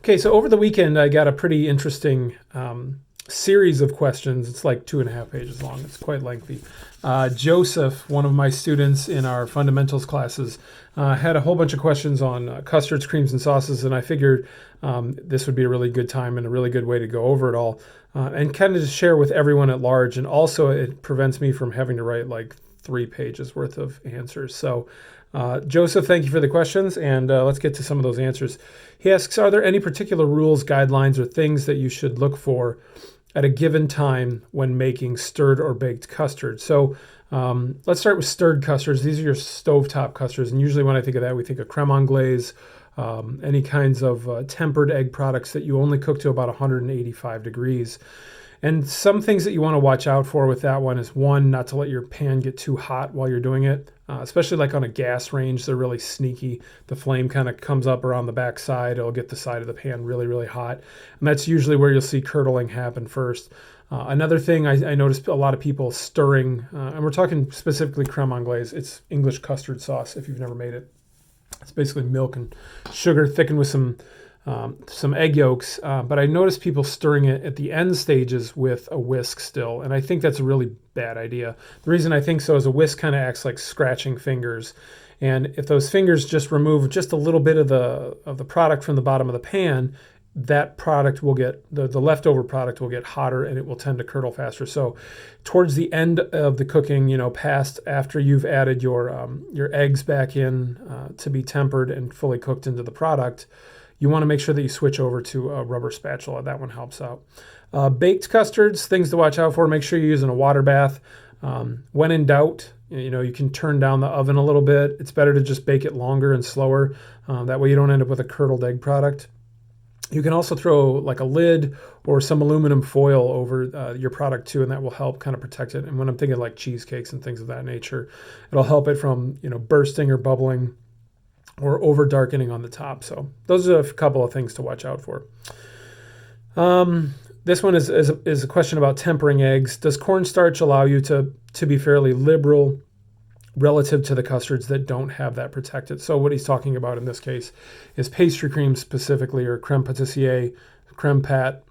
Okay, so over the weekend, I got a pretty interesting series of questions. It's like 2.5 pages long. It's quite lengthy. Joseph, one of my students in our fundamentals classes, had a whole bunch of questions on custards, creams, and sauces, and I figured this would be a really good time and a really good way to go over it all and kind of just share with everyone at large. And also, it prevents me from having to write like 3 pages worth of answers. So Joseph, thank you for the questions, and let's get to some of those answers. He asks, are there any particular rules, guidelines, or things that you should look for at a given time when making stirred or baked custard? So let's start with stirred custards. These are your stovetop custards, and usually when I think of that, we think of creme anglaise, any kinds of tempered egg products that you only cook to about 185 degrees. And some things that you want to watch out for with that one is, one, not to let your pan get too hot while you're doing it, especially like on a gas range. They're really sneaky. The flame kind of comes up around the back side. It'll get the side of the pan really, really hot. And that's usually where you'll see curdling happen first. Another thing I noticed a lot of people stirring, and we're talking specifically creme anglaise. It's English custard sauce if you've never made it. It's basically milk and sugar thickened with some egg yolks, but I noticed people stirring it at the end stages with a whisk still, and I think that's a really bad idea. The reason I think so is a whisk kind of acts like scratching fingers, and if those fingers just remove just a little bit of the product from the bottom of the pan, that product will get, the leftover product will get hotter and it will tend to curdle faster. So towards the end of the cooking, past after you've added your eggs back in to be tempered and fully cooked into the product, you want to make sure that you switch over to a rubber spatula. That one helps out. Baked custards, things to watch out for. Make sure you're using a water bath. When in doubt, you can turn down the oven a little bit. It's better to just bake it longer and slower. That way you don't end up with a curdled egg product. You can also throw like a lid or some aluminum foil over your product too, and that will help kind of protect it. And when I'm thinking like cheesecakes and things of that nature, it'll help it from bursting or bubbling or over darkening on the top. So those are a couple of things to watch out for. This one is a question about tempering eggs. Does cornstarch allow you to be fairly liberal relative to the custards that don't have that protected? So what he's talking about in this case is pastry cream specifically, or creme pâtissier, creme pat,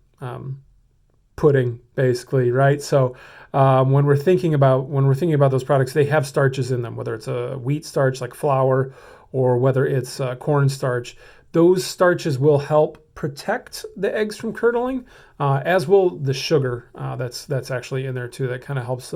pudding basically, right? So when we're thinking about those products, they have starches in them, whether it's a wheat starch like flour or whether it's cornstarch. Those starches will help protect the eggs from curdling, as will the sugar that's actually in there too. That kind of helps.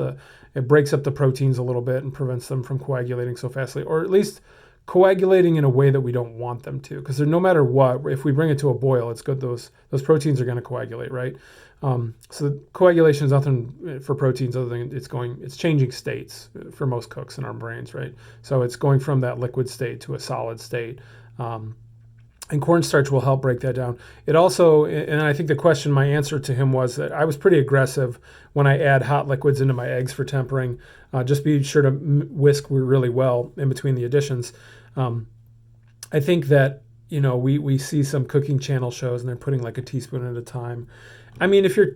It breaks up the proteins a little bit and prevents them from coagulating so fastly, or at least coagulating in a way that we don't want them to. Because no matter what, if we bring it to a boil, it's good. Those proteins are going to coagulate, right? So coagulation is nothing for proteins other than it's changing states for most cooks in our brains, right? So it's going from that liquid state to a solid state. And cornstarch will help break that down. It also, and I think my answer to him was that I was pretty aggressive when I add hot liquids into my eggs for tempering. Just be sure to whisk really well in between the additions. I think that, we see some cooking channel shows and they're putting like a teaspoon at a time. I mean, if you're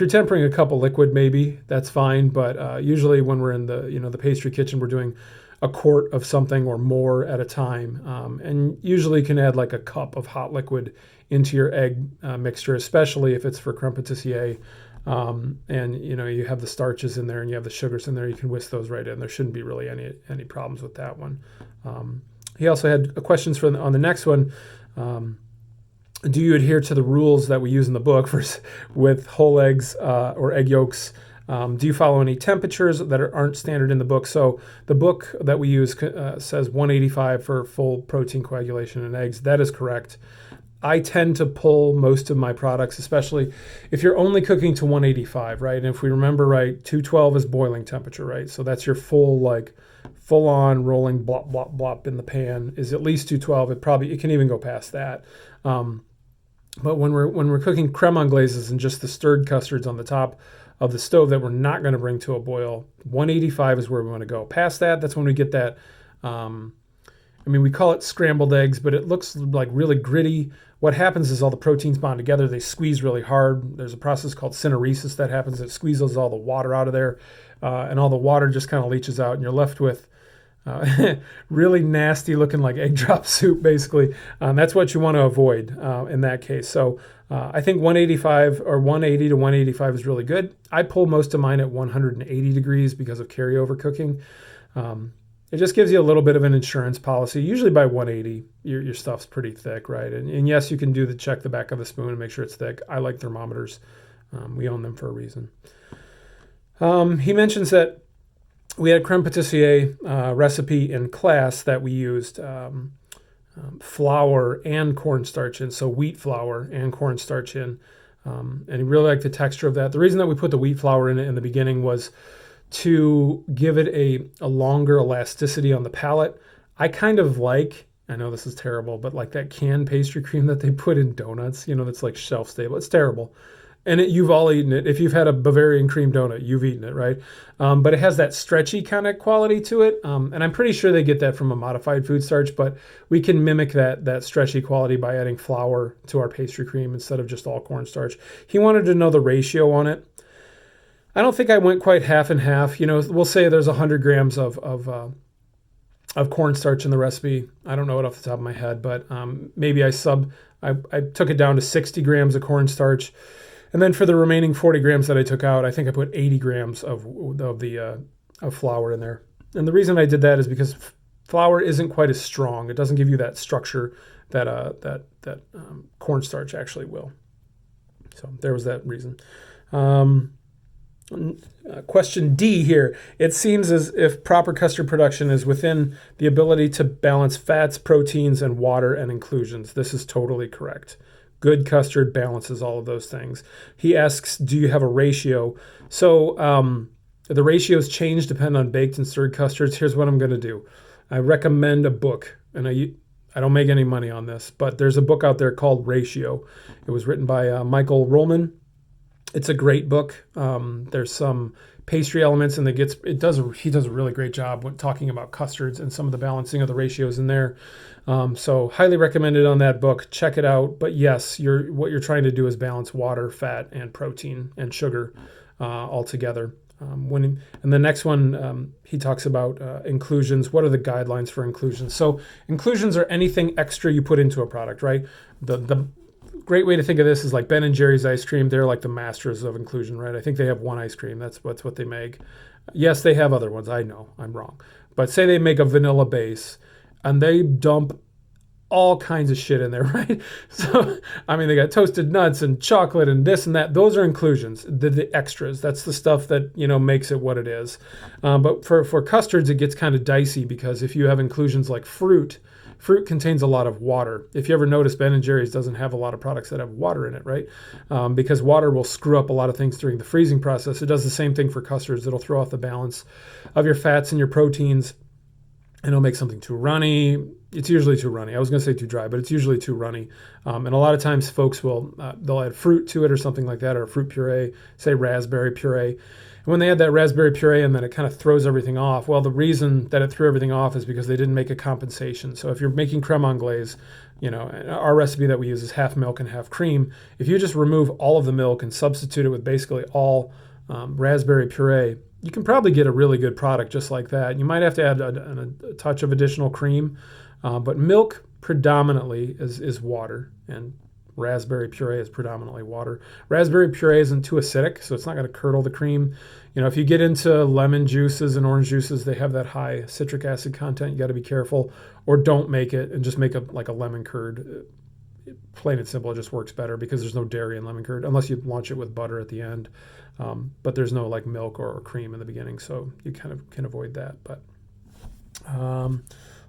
tempering a cup of liquid, maybe that's fine. But usually when we're in the pastry kitchen, we're doing a quart of something or more at a time. And usually you can add like a cup of hot liquid into your egg mixture, especially if it's for creme pâtissier. And you have the starches in there and you have the sugars in there. You can whisk those right in. There shouldn't be really any problems with that one. He also had questions on the next one. Do you adhere to the rules that we use in the book with whole eggs or egg yolks? Do you follow any temperatures that aren't standard in the book? So the book that we use says 185 for full protein coagulation in eggs. That is correct. I tend to pull most of my products, especially if you're only cooking to 185, right? And if we remember right, 212 is boiling temperature, right? So that's your full on rolling blop, blop, blop in the pan is at least 212. It can even go past that. But when we're cooking creme anglaises and just the stirred custards on the top of the stove that we're not going to bring to a boil, 185 is where we want to go. Past that, that's when we get that, we call it scrambled eggs, but it looks like really gritty. What happens is all the proteins bond together. They squeeze really hard. There's a process called syneresis that happens. It squeezes all the water out of there, and all the water just kind of leaches out, and you're left with really nasty looking like egg drop soup, basically. That's what you want to avoid in that case. So I think 185 or 180 to 185 is really good. I pull most of mine at 180 degrees because of carryover cooking. It just gives you a little bit of an insurance policy. Usually by 180, your stuff's pretty thick, right? And yes, you can do check the back of the spoon and make sure it's thick. I like thermometers. We own them for a reason. He mentions that we had a creme patissier recipe in class that we used flour and cornstarch in, so wheat flour and cornstarch in. And he really liked the texture of that. The reason that we put the wheat flour in it in the beginning was to give it a longer elasticity on the palate. I kind of like, I know this is terrible, but like that canned pastry cream that they put in donuts, that's like shelf stable. It's terrible. And you've all eaten it. If you've had a Bavarian cream donut, you've eaten it, right? But it has that stretchy kind of quality to it. And I'm pretty sure they get that from a modified food starch, but we can mimic that stretchy quality by adding flour to our pastry cream instead of just all cornstarch. He wanted to know the ratio on it. I don't think I went quite half and half. We'll say there's 100 grams of cornstarch in the recipe. I don't know it off the top of my head, but maybe I took it down to 60 grams of cornstarch. And then for the remaining 40 grams that I took out, I think I put 80 grams of flour in there. And the reason I did that is because flour isn't quite as strong. It doesn't give you that structure that cornstarch actually will. So there was that reason. Question D here. It seems as if proper custard production is within the ability to balance fats, proteins, and water and inclusions. This is totally correct. Good custard balances all of those things. He asks, do you have a ratio? So the ratios change depending on baked and stirred custards. Here's what I'm going to do. I recommend a book, and I don't make any money on this, but there's a book out there called Ratio. It was written by Michael Rollman. It's a great book. There's some pastry elements, and he does a really great job when talking about custards and some of the balancing of the ratios in there. So highly recommended on that book. Check it out. But yes, what you're trying to do is balance water, fat, and protein and sugar all together. And the next one, he talks about inclusions. What are the guidelines for inclusions? So inclusions are anything extra you put into a product, right? The great way to think of this is like Ben and Jerry's ice cream. They're like the masters of inclusion, right? I think they have one ice cream. That's what they make. Yes, they have other ones. I know I'm wrong. But say they make a vanilla base and they dump all kinds of shit in there, right? So, they got toasted nuts and chocolate and this and that. Those are inclusions, the extras. That's the stuff that, makes it what it is. But for custards, it gets kind of dicey because if you have inclusions like fruit contains a lot of water. If you ever notice, Ben & Jerry's doesn't have a lot of products that have water in it, right? Because water will screw up a lot of things during the freezing process. It does the same thing for custards. It'll throw off the balance of your fats and your proteins, and it'll make something too runny. It's usually too runny. I was going to say too dry, but it's usually too runny. And a lot of times folks they'll add fruit to it or something like that, or fruit puree, say raspberry puree. When they add that raspberry puree and then it kind of throws everything off, well, the reason that it threw everything off is because they didn't make a compensation. So if you're making creme anglaise, our recipe that we use is half milk and half cream. If you just remove all of the milk and substitute it with basically all raspberry puree, you can probably get a really good product just like that. You might have to add a touch of additional cream, but milk predominantly is water, and raspberry puree is predominantly water. Raspberry puree isn't too acidic, so it's not going to curdle the cream. If you get into lemon juices and orange juices, they have that high citric acid content. You got to be careful, or don't make it and just make a lemon curd. Plain and simple, it just works better because there's no dairy in lemon curd, unless you launch it with butter at the end. But there's no milk or cream in the beginning, so you kind of can avoid that. But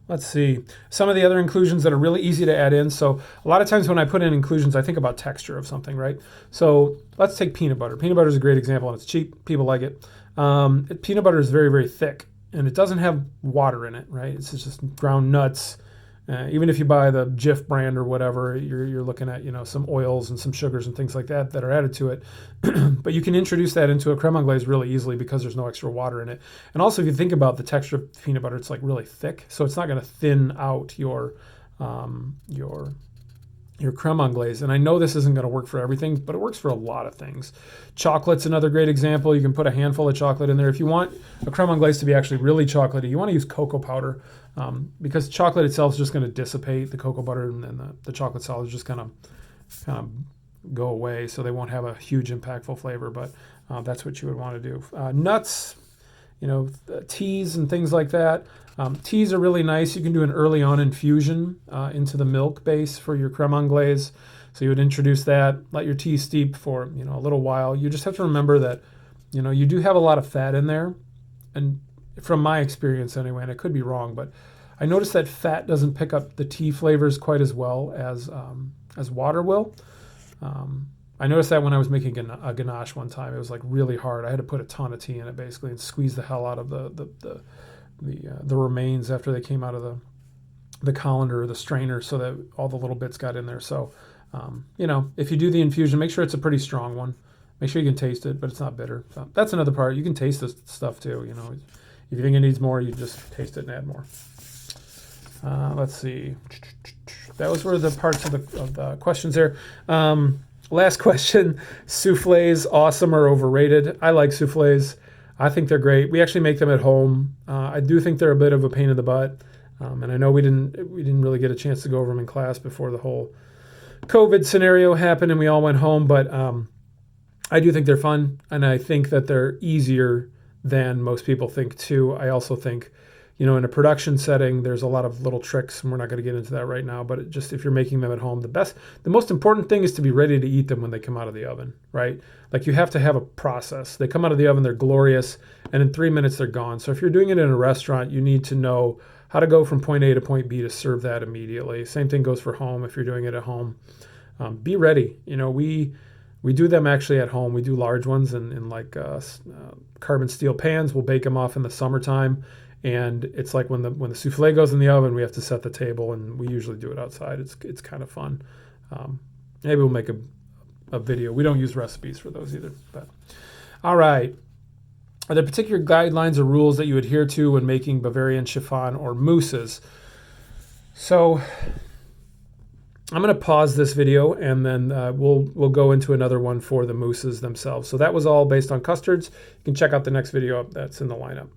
let's see. Some of the other inclusions that are really easy to add in. So a lot of times when I put in inclusions, I think about texture of something, right? So let's take peanut butter. Peanut butter is a great example, and it's cheap. People like it. Peanut butter is very, very thick, and it doesn't have water in it, right? It's just ground nuts. Even if you buy the Jif brand or whatever, you're looking at some oils and some sugars and things like that are added to it. But you can introduce that into a creme anglaise really easily because there's no extra water in it. And also, if you think about the texture of peanut butter, it's really thick, so it's not going to thin out your your creme anglaise. And I know this isn't going to work for everything, but it works for a lot of things. Chocolate's another great example. You can put a handful of chocolate in there. If you want a creme anglaise to be actually really chocolatey, you want to use cocoa powder, because chocolate itself is just going to dissipate the cocoa butter, and then the chocolate solid is just kind of go away, so they won't have a huge impactful flavor. But that's what you would want to do. Nuts, teas and things like that. Teas are really nice. You can do an early on infusion into the milk base for your creme anglaise. So you would introduce that, let your tea steep for a little while. You just have to remember that you do have a lot of fat in there, and from my experience anyway, and I could be wrong, but I noticed that fat doesn't pick up the tea flavors quite as well as water will. I noticed that when I was making a ganache one time. It was like really hard. I had to put a ton of tea in it basically and squeeze the hell out of the remains after they came out of the colander or the strainer, so that all the little bits got in there. So, if you do the infusion, make sure it's a pretty strong one. Make sure you can taste it, but it's not bitter. So that's another part. You can taste this stuff too. If you think it needs more, you just taste it and add more. Let's see. Those were the parts of the questions there. Last question: souffles, awesome or overrated? I like souffles. I think they're great. We actually make them at home. I do think they're a bit of a pain in the butt, and I know we didn't really get a chance to go over them in class before the whole COVID scenario happened and we all went home. But I do think they're fun, and I think that they're easier than most people think too. I also think, in a production setting, there's a lot of little tricks, and we're not going to get into that right now. But if you're making them at home, the most important thing is to be ready to eat them when they come out of the oven, right? Like, you have to have a process. They come out of the oven, they're glorious, and in 3 minutes they're gone. So if you're doing it in a restaurant, you need to know how to go from point A to point B to serve that immediately. Same thing goes for home. If you're doing it at home, be ready. We do them actually at home. We do large ones in carbon steel pans. We'll bake them off in the summertime. And it's like when the souffle goes in the oven, we have to set the table, and we usually do it outside. It's kind of fun. Maybe we'll make a video. We don't use recipes for those either. But all right. Are there particular guidelines or rules that you adhere to when making Bavarian chiffon or mousses? So I'm going to pause this video, and then we'll go into another one for the mousses themselves. So that was all based on custards. You can check out the next video that's in the lineup.